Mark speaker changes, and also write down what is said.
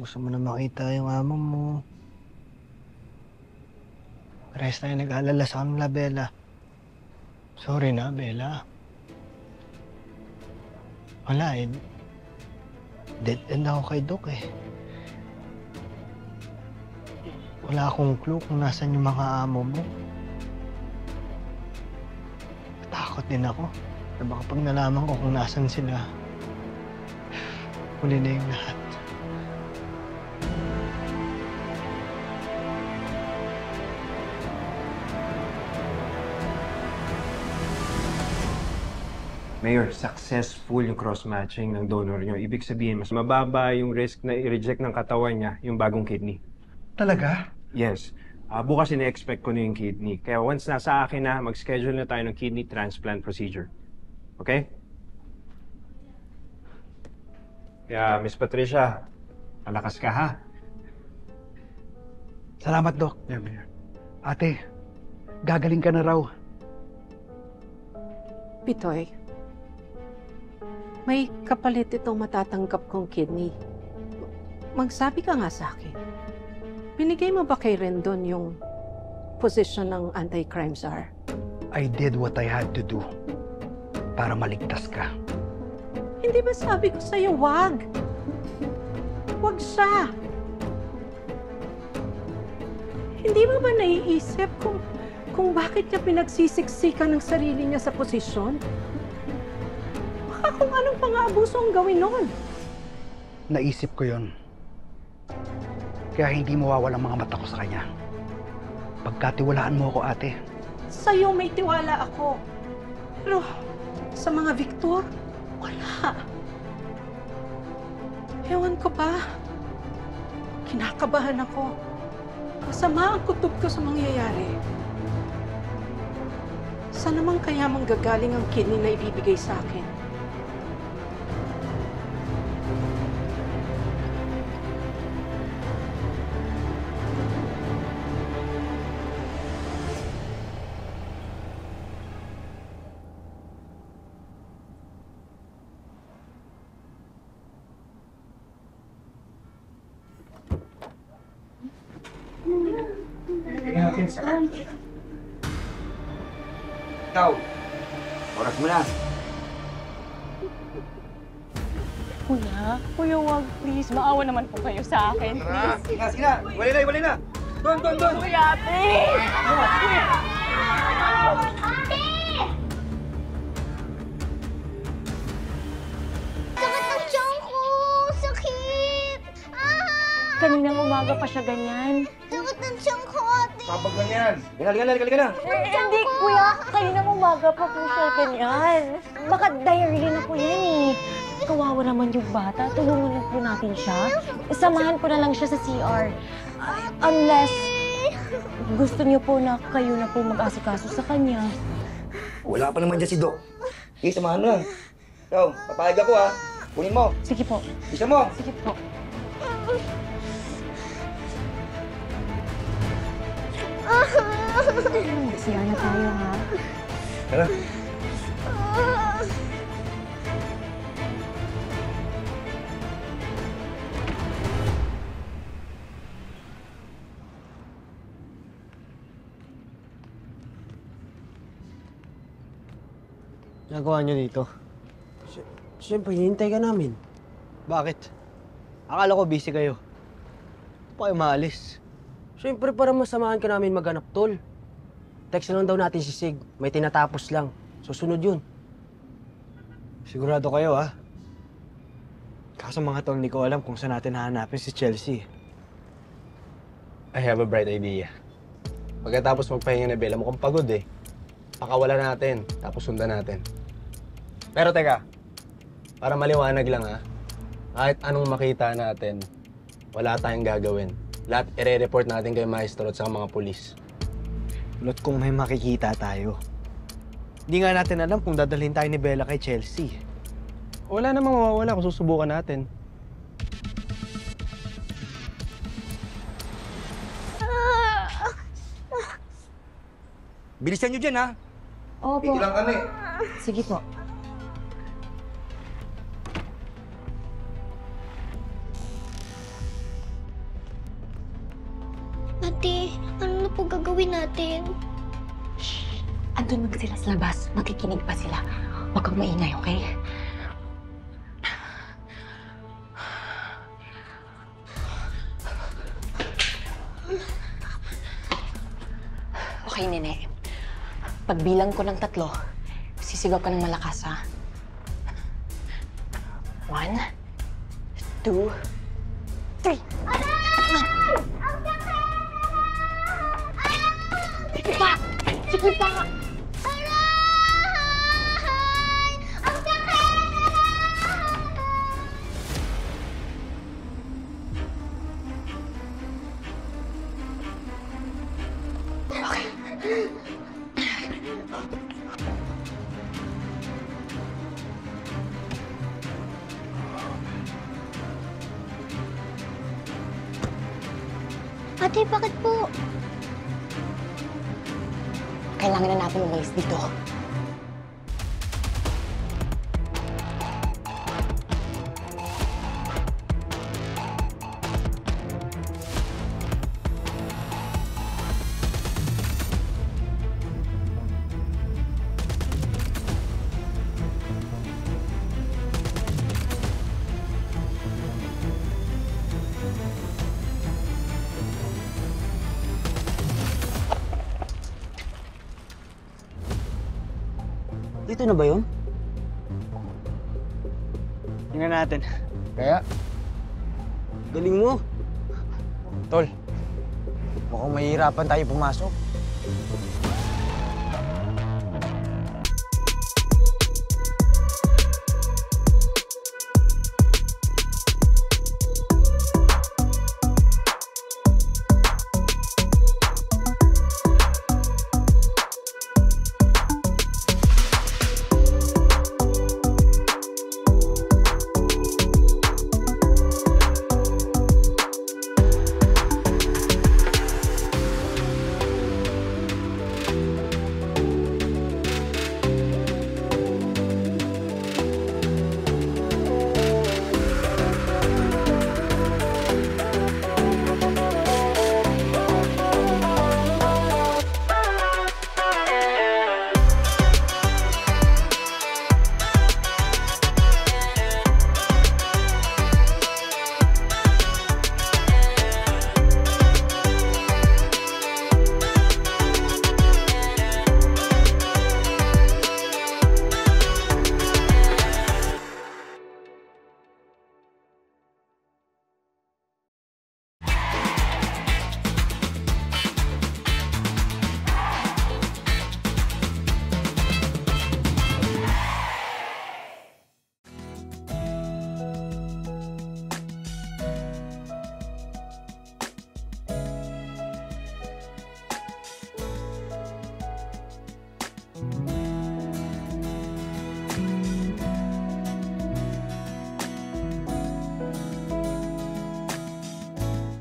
Speaker 1: Gusto mo na makita yung amo mo. Parehas tayo nag-aalala sa kanila, Bella. Sorry na, Bella. Wala eh. Dead end ako kay Doc eh. Wala akong clue kung nasan yung mga amo mo. Takot din ako. Na baka pag nalaman ko kung nasan sila, huli na yung lahat.
Speaker 2: Mayor, successful yung cross-matching ng donor nyo. Ibig sabihin, mas mababa yung risk na i-reject ng katawan niya yung bagong kidney.
Speaker 1: Talaga?
Speaker 2: Yes. Bukas ina-expect ko na yung kidney. Kaya once nasa akin na, mag-schedule na tayo ng kidney transplant procedure. Okay? Kaya, Miss Patricia, malakas ka ha?
Speaker 1: Salamat, Doc.
Speaker 2: Yeah, Mayor.
Speaker 1: Ate, gagaling ka na raw.
Speaker 3: Pitoy, may kapalit itong matatanggap kong kidney. Magsabi ka nga sa akin. Binigay mo ba kay Rendon yung position ng anti-crime czar?
Speaker 1: I did what I had to do para maligtas ka.
Speaker 3: Hindi ba sabi ko sa'yo, wag? Wag siya. Hindi mo ba naiisip kung bakit niya pinagsisiksikan ng sarili niya sa posisyon? Baka kung anong pang-aabuso ang gawin noon.
Speaker 1: Naisip ko yon. Kaya hindi mawawala ang mga mata ko sa kanya. Pagkatiwalaan mo ako, ate.
Speaker 3: Sa'yo may tiwala ako. Pero sa mga Victor, wala. Ewan ko ba? Kinakabahan ako. Masama ang kutob ko sa mangyayari. Saan naman kaya manggagaling ang kidney na ibibigay sa akin?
Speaker 4: Ikaw, oras mo na.
Speaker 5: Kuya, wag please. Maawa naman po kayo sa akin.
Speaker 4: Sige na, sige na. Iwalay na. Doon.
Speaker 5: Kuya, please!
Speaker 6: Sakit ng tiyan ko! Sakit!
Speaker 5: Kaninang umaga pa siya ganyan.
Speaker 6: Sakit ng tiyan ko, ate!
Speaker 4: Kapag lang yan. Halika na.
Speaker 5: Hindi, kuya. Kaninang umaga pa po siya ganyan. Baka diarrhea na po yan eh. Kawawa naman yung bata. Tulungan lang po natin siya. Samahan ko na lang siya sa CR. Unless gusto niyo po na kayo na po mag-asikaso sa kanya.
Speaker 4: Wala pa naman dyan si Doc. Sige, samahan mo lang. Ikaw, papayag ako ha. Kunin mo.
Speaker 5: Sige po.
Speaker 4: Isa mo.
Speaker 5: Sige po. CR na tayo, ha?
Speaker 4: Tara.
Speaker 1: Nagawa niyo dito?
Speaker 7: Siyempre, hinihintay ka namin.
Speaker 1: Bakit? Akala ko busy kayo. Pa kayo maalis.
Speaker 7: Siyempre, para masamahan ka namin maghanap, tol. Text na lang daw natin si Sig. May tinatapos lang. Susunod yun.
Speaker 1: Sigurado kayo, ha? Kaso mga tol, hindi ko alam kung saan natin hahanapin si Chelsea.
Speaker 8: I have a bright idea. Pagkatapos magpahinga na Bella, mukhang pagod eh. Pakawala natin, tapos sundan natin. Pero teka, para maliwanag lang ha, kahit anong makita natin, wala tayong gagawin. Lahat ire-report natin kay Maestro at sa mga pulis.
Speaker 1: Ulot kung may makikita tayo. Hindi nga natin alam kung dadalhin tayo ni Bella kay Chelsea.
Speaker 8: Wala namang mawawala kung susubukan natin.
Speaker 4: Bilisan nyo dyan ha.
Speaker 5: Opo.
Speaker 4: Dito lang kami.
Speaker 5: Sige po.
Speaker 6: ate. Ano na po gagawin natin?
Speaker 5: Andun mag sila sa labas. Makikinig pa sila. Huwag kang maingay, okay? Okay, Nene. Pagbilang ko ng 3, sisigaw ka ng malakas, ha? 1, 2, 3. Sige pa! Sige pa!
Speaker 6: Aray! Ang sakit! Ate, bakit po?
Speaker 5: Kailangan na natin umalis dito.
Speaker 7: Dito na ba yun?
Speaker 9: Tingnan natin.
Speaker 8: Kaya,
Speaker 7: Galing mo.
Speaker 8: tol, mukhang mahihirapan tayo pumasok.